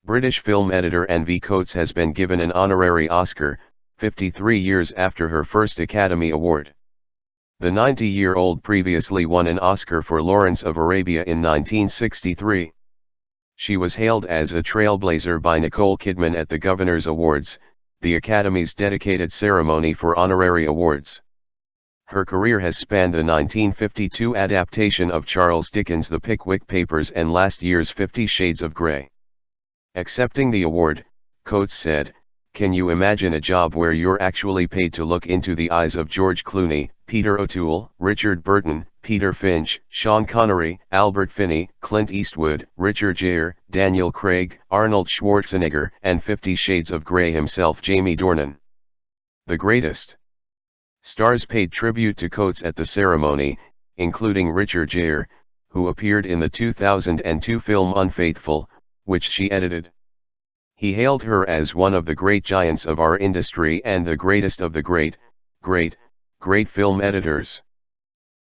British film editor N.V. Coates has been given an honorary Oscar, 53 years after her first Academy Award. The 90-year-old previously won an Oscar for Lawrence of Arabia in 1963. She was hailed as a trailblazer by Nicole Kidman at the Governor's Awards, the Academy's dedicated ceremony for honorary awards. Her career has spanned the 1952 adaptation of Charles Dickens' The Pickwick Papers and last year's 50 Shades of Grey. Accepting the award, Coates said, "Can you imagine a job where you're actually paid to look into the eyes of George Clooney, Peter O'Toole, Richard Burton, Peter Finch, Sean Connery, Albert Finney, Clint Eastwood, Richard Gere, Daniel Craig, Arnold Schwarzenegger, and 50 Shades of Grey himself Jamie Dornan? The greatest." Stars paid tribute to Coates at the ceremony, including Richard Gere, who appeared in the 2002 film Unfaithful, which she edited. He hailed her as one of the great giants of our industry and the greatest of the great film editors.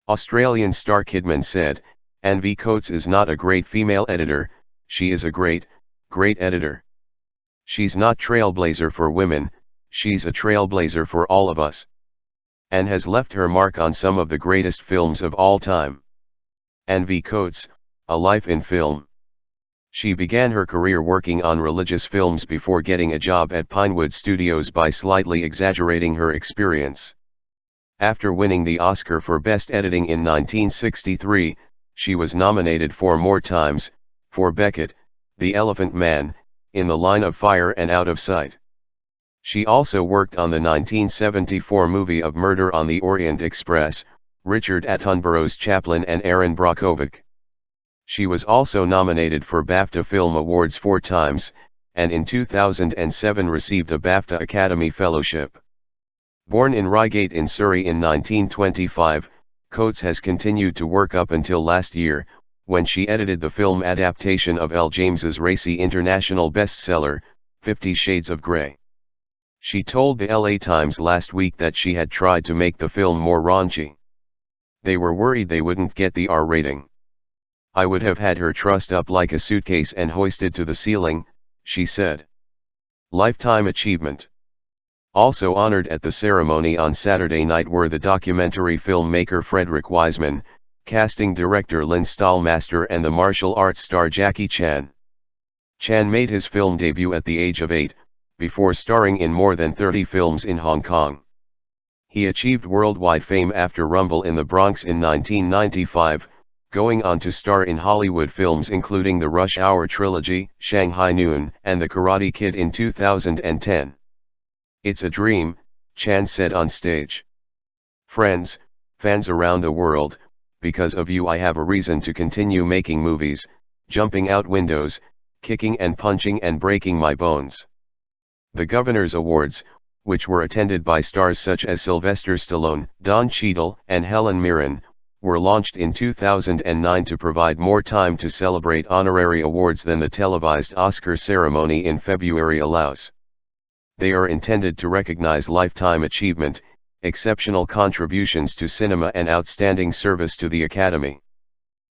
Australian star Kidman said, "N.V. Coates is not a great female editor, she is a great editor. She's not trailblazer for women, she's a trailblazer for all of us. And has left her mark on some of the greatest films of all time." N.V. Coates, A Life in Film. She began her career working on religious films before getting a job at Pinewood Studios by slightly exaggerating her experience. After winning the Oscar for Best Editing in 1963, she was nominated 4 more times, for Beckett, The Elephant Man, In the Line of Fire and Out of Sight. She also worked on the 1974 movie of Murder on the Orient Express, Richard Attenborough's Chaplin and Aaron Brockovich. She was also nominated for BAFTA Film Awards 4 times, and in 2007 received a BAFTA Academy Fellowship. Born in Reigate in Surrey in 1925, Coates has continued to work up until last year, when she edited the film adaptation of L. James's racy international bestseller, 50 Shades of Grey. She told the LA Times last week that she had tried to make the film more raunchy. "They were worried they wouldn't get the R rating. I would have had her trussed up like a suitcase and hoisted to the ceiling," she said. Lifetime achievement. Also honored at the ceremony on Saturday night were the documentary filmmaker Frederick Wiseman, casting director Lynn Stallmaster and the martial arts star Jackie Chan. Chan made his film debut at the age of 8, before starring in more than 30 films in Hong Kong. He achieved worldwide fame after Rumble in the Bronx in 1995, going on to star in Hollywood films including the Rush Hour trilogy, Shanghai Noon, and The Karate Kid in 2010. "It's a dream," Chan said on stage. "Friends, fans around the world, because of you I have a reason to continue making movies, jumping out windows, kicking and punching and breaking my bones." The Governor's Awards, which were attended by stars such as Sylvester Stallone, Don Cheadle, and Helen Mirren, were launched in 2009 to provide more time to celebrate honorary awards than the televised Oscar ceremony in February allows. They are intended to recognize lifetime achievement, exceptional contributions to cinema and outstanding service to the Academy.